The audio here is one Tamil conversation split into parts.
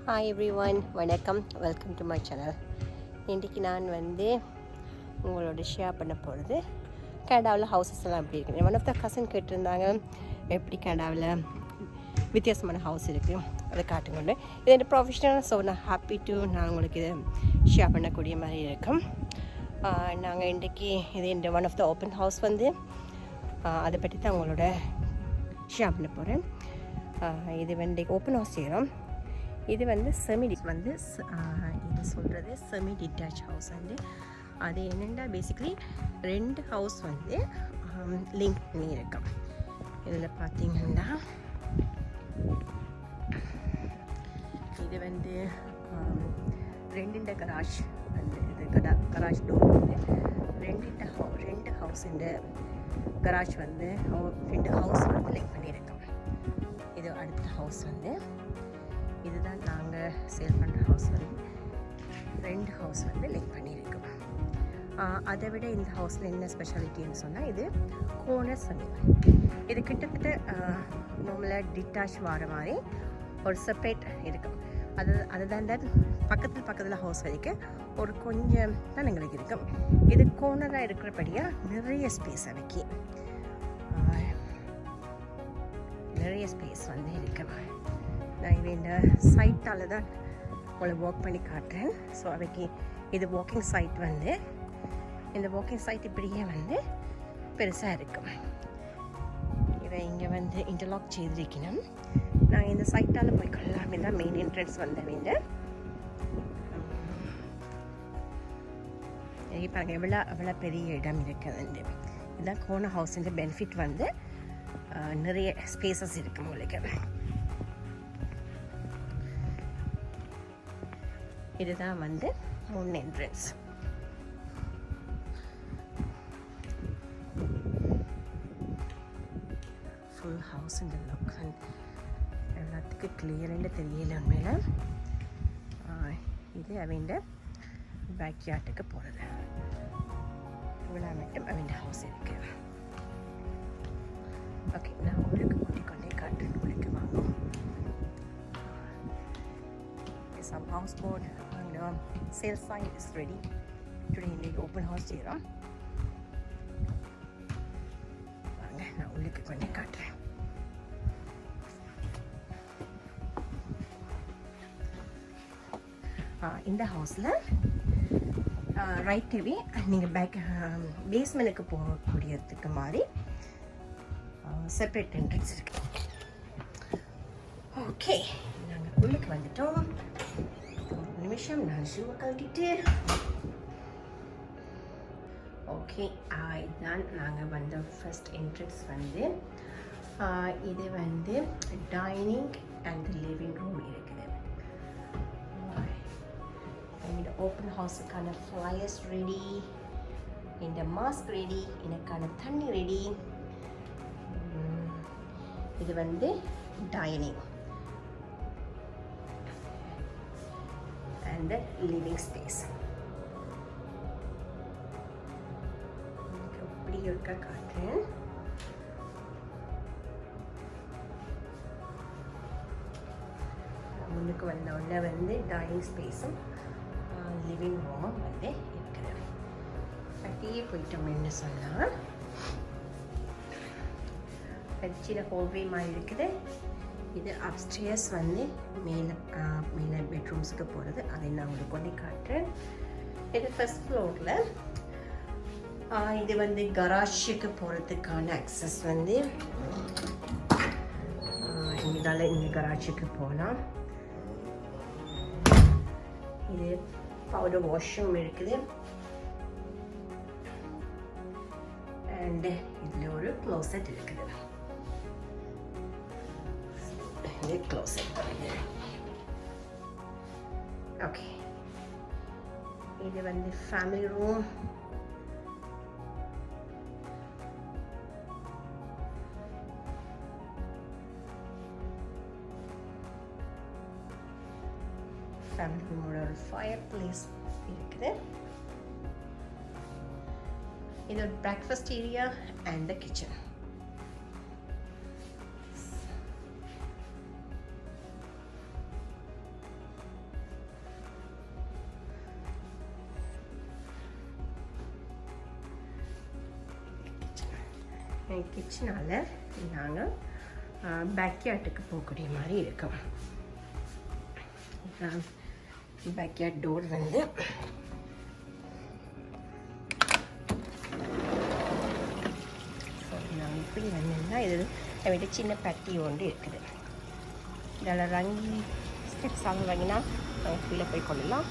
ஹாய் எவ்ரி ஒன், வணக்கம். Welcome to my channel. இன்றைக்கி நான் உங்களோட ஷேர் பண்ண போகிறது கனடாவில் ஹவுசஸ் எல்லாம் எப்படி இருக்குது. ஒன் ஆஃப் த கசன் கேட்டிருந்தாங்க, எப்படி கனடாவில் வித்தியாசமான ஹவுஸ் இருக்குது அதை காட்டுங்கொண்டு. இது என் ப்ரொஃபஷனல், ஸோ நான் ஹாப்பி டு நான் உங்களுக்கு இதை ஷேர் பண்ணக்கூடிய மாதிரி இருக்கும். நாங்கள் இன்றைக்கி இது இந்த one of the open house அதை பற்றி தான் உங்களோட ஷேர் பண்ண போகிறேன். இது ஓப்பன் ஹவுஸ் செய்கிறோம். இது இது சொல்கிறது செமி டிட்டாச் ஹவுஸ். அது என்னென்னா பேசிக்கலி 2 ஹவுஸ் லிங்க் பண்ணியிருக்கோம். இதில் பார்த்தீங்கன்னா இது 2 கராஜ் இது garage door 2 house garage 2 house link பண்ணியிருக்கோம். இது அடுத்த ஹவுஸ் இதுதான் நாங்கள் சேல் பண்ணுற ஹவுஸ் 2 ஹவுஸ் லிங்க் பண்ணியிருக்கோம். அதை விட இந்த ஹவுஸில் என்ன ஸ்பெஷாலிட்டின்னு சொன்னால், இது கோனர் செமி. இது கிட்டத்தட்ட நார்மலாக டிட்டாச் வர மாதிரி ஒரு செப்பரேட் இருக்கும். அதுதான் பக்கத்தில் ஹவுஸ் வரைக்கும் ஒரு கொஞ்சம் தான் எங்களுக்கு இருக்கும். இது கோனராக இருக்கிறபடியாக நிறைய ஸ்பேஸ் நிறைய ஸ்பேஸ் இருக்கு. நான் இந்த சைட்டால் தான் உங்களை வாக் பண்ணி காட்டுறேன். ஸோ அவைக்கு இது வாக்கிங் சைட் இந்த வாக்கிங் சைட் இப்படியே பெருசாக இருக்கும். இதை இங்கே இன்டர்லாக் செய்திருக்கணும். நாங்கள் இந்த சைட்டால் போய் கொள்ளாமே தான் மெயின் என்ட்ரன்ஸ் பாருங்கள் எவ்வளோ பெரிய இடம் இருக்குது. இதுதான் கோனர் ஹவுஸிൻ്റെ பெனிஃபிட் நிறைய ஸ்பேசஸ் இருக்குது உங்களுக்கு. இதுதான் முன் என்ட்ரன்ஸ். ஃபுல் ஹவுஸ் இந்த லுக் எல்லாத்துக்கும் கிளியர்னு தெரியல உண்மையில். இது அவங்க பேக்யார்டுக்கு போகிறது. இவ்வளோ மட்டும் அவங்க ஹவுஸ் இருக்கு. ஓகே, நான் உங்களுக்கு கூட்டிக்கொண்டே காட்டுறேன். உங்களுக்கு வாங்கும் some houseboat and sale sign is ready. Today in the open house செய்கிறோம். வாங்க நான் உங்களுக்கு கொண்டே காட்டுறேன். இந்த ஹவுஸில் ரைட்டாகவே நீங்கள் பேஸ்மெண்ட்டுக்கு போகக்கூடியதுக்கு மாதிரி செப்பரேட் என்ட்ரன்ஸ் இருக்கு. ஓகே, நாங்கள் உள்ளுக்கு வந்துட்டோம். நிமிஷம் நான் ஷூவை கழட்டிட்டு. ஓகே, இதுதான் நாங்கள் ஃபர்ஸ்ட் என்ட்ரன்ஸ் இது டைனிங் அண்ட் லிவிங் ரூம் இருக்குது. இந்த ஓப்பன் ஹவுஸுக்கான ஃப்ளையர்ஸ் ரெடி, இந்த மாஸ்க் ரெடி, எனக்கான தண்ணி ரெடி. இது டைனிங் and living space. இப்படி இருக்க காட்டுறேன். முன்னுக்கு உடனே டைனிங் ஸ்பேஸும் லிவிங் ரூமும் இருக்குது. அப்படியே போயிட்டோம்னு சொன்னால் சின்ன ஹோல்வே மாதிரி இருக்குது. இது அப்ஸ்டேர்ஸ் மேலே பெட்ரூம்ஸுக்கு போகிறது. அதை நான் உங்களுக்கு கொண்டு காட்டுறேன். இது ஃபர்ஸ்ட் ஃப்ளோரில். இது கராஜுக்கு போகிறதுக்கான அக்சஸ் இதால் இந்த கராஜுக்கு போகலாம். இது பவுடர் வாஷ்ரூம் இருக்குது. அண்ட் இதில் ஒரு க்ளோசெட் இருக்குது. Closet. Okay. இது family room. Family room ஒரு fireplace இருக்குது. இது ஒரு breakfast area and the kitchen. கிச்சனால் நாங்கள் பேக்யார்டுக்கு போகக்கூடிய மாதிரி இருக்கும். பேக்யார்ட் டோர் வந்து நான் இப்படி வந்தேன்னா இது விட சின்ன பட்டி ஒன்று இருக்குது. இதில் ரங்கி ஸ்டெப்ஸ் வாங்கினா நாங்கள் கீழே போய் கொள்ளலாம்.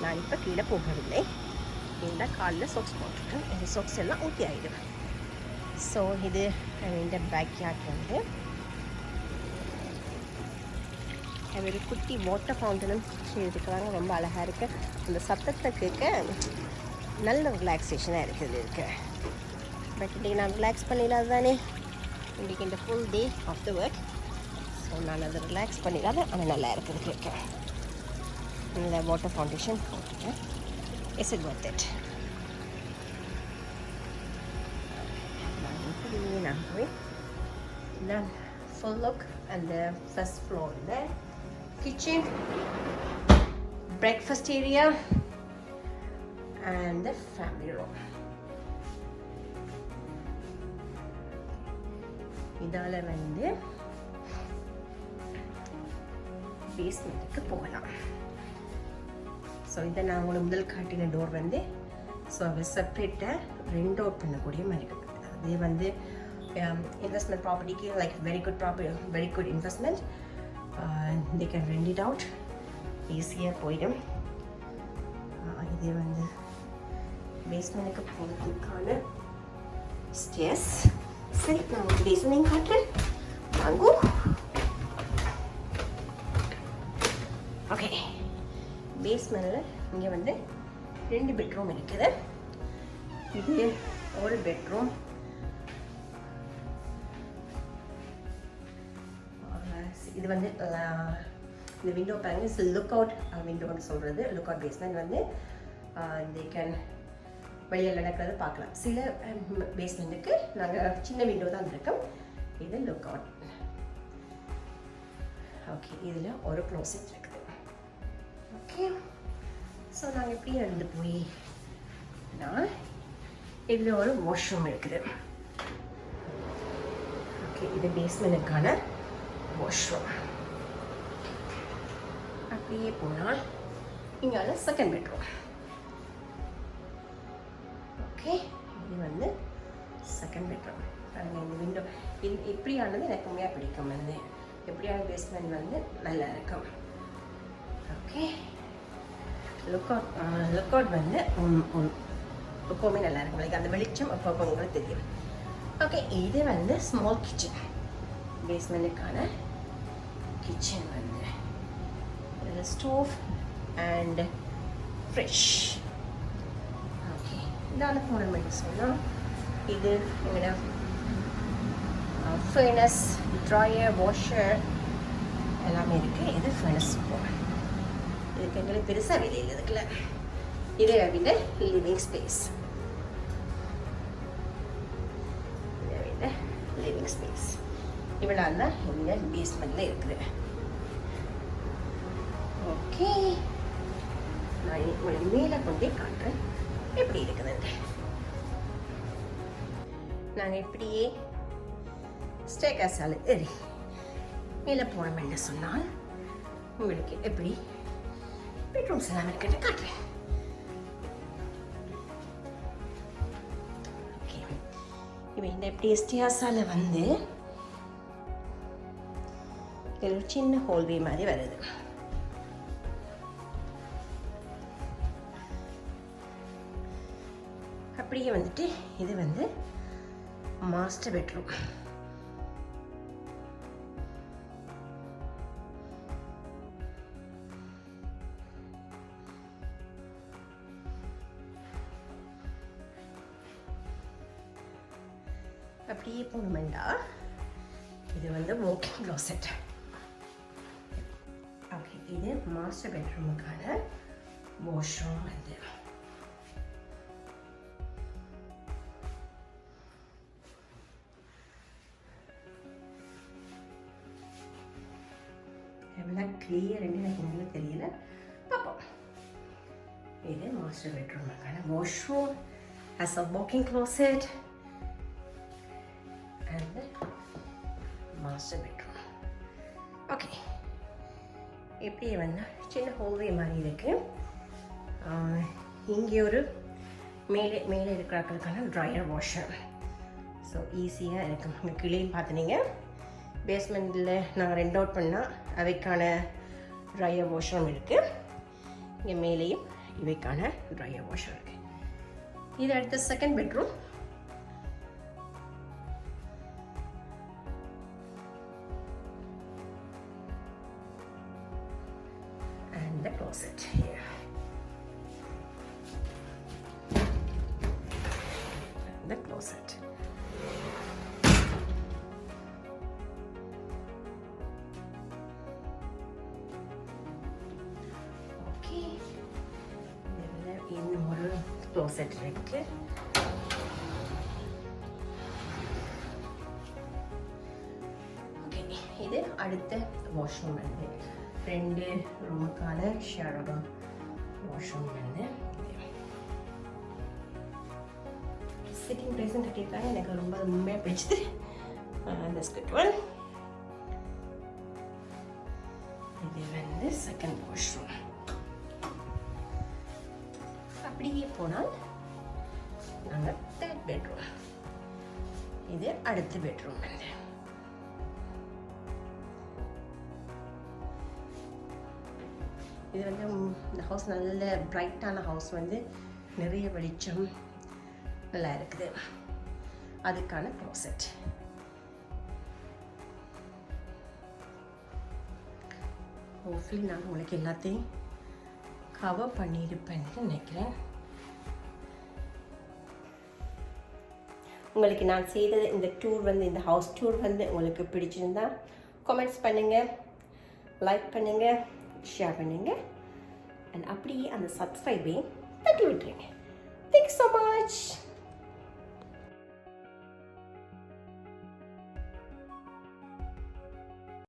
நான் இப்போ கீழே போகவில்லை. இந்த காலில் சாக்ஸ் போட்டிருக்கேன். இந்த சாக்ஸ் எல்லாம் ஊற்றி ஆகிடும். ஸோ இது இந்த பேக்யார்ட் வந்து ஒரு குட்டி வாட்டர் ஃபவுண்டனும் செய்திருக்கிறாங்க. ரொம்ப அழகாக இருக்குது. அந்த சத்தத்தை கேட்க நல்ல ரிலாக்ஸேஷனாக இருக்குது இருக்கு. பட் இன்றைக்கி நான் ரிலாக்ஸ் பண்ணிடலாம் தானே. இன்றைக்கி இந்த full day of the work. So நான் அதை ரிலாக்ஸ் பண்ணிடாத ஆனால் நல்லா இருக்குது கேட்க. இந்த வாட்டர் ஃபவுண்டேஷன் போட்டுருக்கேன். Is it worth it? நான் போய் then full look at the first floor there. Kitchen, breakfast area and the family room. இதால வந்து பேஸ்மெண்ட்டுக்கு போகலாம். ஸோ இதை நான் உங்களுக்கு முதல் காட்டின டோர் வந்து ஸோ அதை செப்பரேட்டாக ரெண்ட் அவுட் பண்ணக்கூடிய மாதிரி இருக்குது. அதே வந்து investment property like very good property, very good investment. They can rent it out easier போயிடும். இதே வந்து பேஸ்மெண்ட்டுக்கு போகிறதுக்கான ஸ்டேர்ஸ். சரி, நான் உங்களுக்கு பேஸ்மெண்ட் காட்டுறேன். வாங்கோ. ஓகே, பேஸ்மெண்ட்டில் இங்கே வந்து 2 பெட்ரூம் இருக்குது. இது ஒரு பெட்ரூம். இது வந்து இந்த விண்டோ பாருங்க, லுக் அவுட் விண்டோன்னு சொல்கிறது. லுக் அவுட் பேஸ்மெண்ட் வந்து தே கேன் வெளியில் நடக்கிறத பார்க்கலாம். சில பேஸ்மெண்ட்டுக்கு நாங்கள் சின்ன விண்டோ தான் இருக்கோம். இது லுக் அவுட். ஓகே, இதில் ஒரு க்ளோசெட் இருக்குது. ஓகே, ஸோ நாங்கள் எப்படி நடந்து போய் இதில் ஒரு வாஷ்ரூம் இருக்குது. ஓகே, இது பேஸ்மெண்ட்டுக்கான வாஷ்ரூம். அப்படியே போனால் இங்கால செகண்ட் பெட்ரூம். ஓகே, இது வந்து செகண்ட் பெட்ரூம். இந்த விண்டோ இப்படியானது எனக்கு உண்மையாக பிடிக்கும். வந்து எப்படியான பேஸ்மெண்ட் வந்து நல்லா இருக்கும். ஓகே, லுக் அவுட் வந்து எப்போவுமே நல்லா இருக்கும். லைக் அந்த வெளிச்சம் அப்போ உங்களுக்கு தெரியும். ஓகே, இது வந்து ஸ்மால் கிச்சன். பேஸ்மெண்ட்டுக்கான கிச்சன் வந்து ஸ்டோவ் அண்ட் ஃப்ரெஷ். ஓகே, இதான போனமெண்ட் சொன்னால் இது எங்களோட ஃபர்னஸ், ட்ராயர், வாஷர் எல்லாமே இருக்குது. இது ஃபர்னஸ் போகும். இதுக்கு எங்களுக்கு பெருசாக வெளியில் இருக்குல்ல. இது விட லிவிங் ஸ்பேஸ். இதை விட லிவிங் ஸ்பேஸ் இவ்வளோ தான் இந்த பேஸ்மெண்ட்டில் இருக்குது. ஓகே, நான் உங்களுக்கு மேலே கொண்டே காட்டுறேன் எப்படி இருக்குதுன்னு. நாங்கள் இப்படியே ஸ்டேர்கேஸால் ஏறி மேலே போனோம்னு சொன்னால் உங்களுக்கு எப்படி பெட்ரூம்ஸ் எல்லாம் இருக்குன்னு காட்டுறேன். ஓகே, இப்போ இந்த எப்படி ஸ்டேர்ஸால் வந்து ஒரு சின்ன ஹோல்வே மாதிரி வருது. அப்படியே வந்துட்டு இது வந்து மாஸ்டர் பெட்ரூம். அப்படியே போனோம்னா இது வந்து வாக்கிங் க்ளோசெட். ஓகே, இது மாஸ்டர் பெட்ரூமுக்கான வாஷ்ரூம் வந்து. எவ்வளோ கிளியர்ன்னு எனக்கு உங்களுக்கு தெரியல, பார்ப்போம். இது மாஸ்டர் பெட்ரூமுக்கான washroom, as a walk-in closet. And master bedroom. Okay, இப்படியே வந்து சின்ன ஹோல்வே மாதிரி இருக்குது. இங்கே ஒரு மேலே இருக்கிறாக்களுக்கான ட்ரையர் வாஷர். ஸோ ஈஸியாக இருக்கும். இங்கே கீழேயும் பார்த்துனீங்க, பேஸ்மெண்ட்டில் நாங்கள் ரெண்ட் அவுட் பண்ணால் அவைக்கான ட்ரையர் வாஷரும் இருக்குது. இங்கே மேலேயும் இவைக்கான ட்ரையர் வாஷர் இருக்குது. இது அடுத்த second bedroom. And the closet here. And the closet. Okay. இன்னும் ஒரு க்ளோசெட் இருக்கு. ஓகே, இது அடுத்த வாஷ்ரூம் வந்து 2 ரூமுக்கான ஷேரோட வாஷ்ரூம் வந்து சிட்டிங் பிளேஸும் கட்டியிருக்காங்க. எனக்கு ரொம்ப உண்மையாக பிடிச்சது. Good one. இது வந்து செகண்ட் வாஷ்ரூம். அப்படியே போனால் நாங்கள் தேர்ட் பெட்ரூம். இது அடுத்த பெட்ரூம் வந்து இது வந்து இந்த ஹவுஸ் நல்ல பிரைட்டான ஹவுஸ் வந்து நிறைய வெளிச்சம் நல்லா இருக்குது. அதுக்கான க்ளோசெட். ஹோப்ஃபுல்லி நான் உங்களுக்கு எல்லாத்தையும் கவர் பண்ணியிருப்பேன்னு நினைக்கிறேன். உங்களுக்கு நான் செய்தது இந்த டூர் வந்து, இந்த ஹவுஸ் டூர் வந்து உங்களுக்கு பிடிச்சிருந்தா கமெண்ட்ஸ் பண்ணுங்கள், லைக் பண்ணுங்கள், ஷேர் பண்ணுங்கள், அண்ட் அப்படியே அந்த சப்ஸ்கிரைபையும் தட்டி விட்டுருங்க. Thanks so much.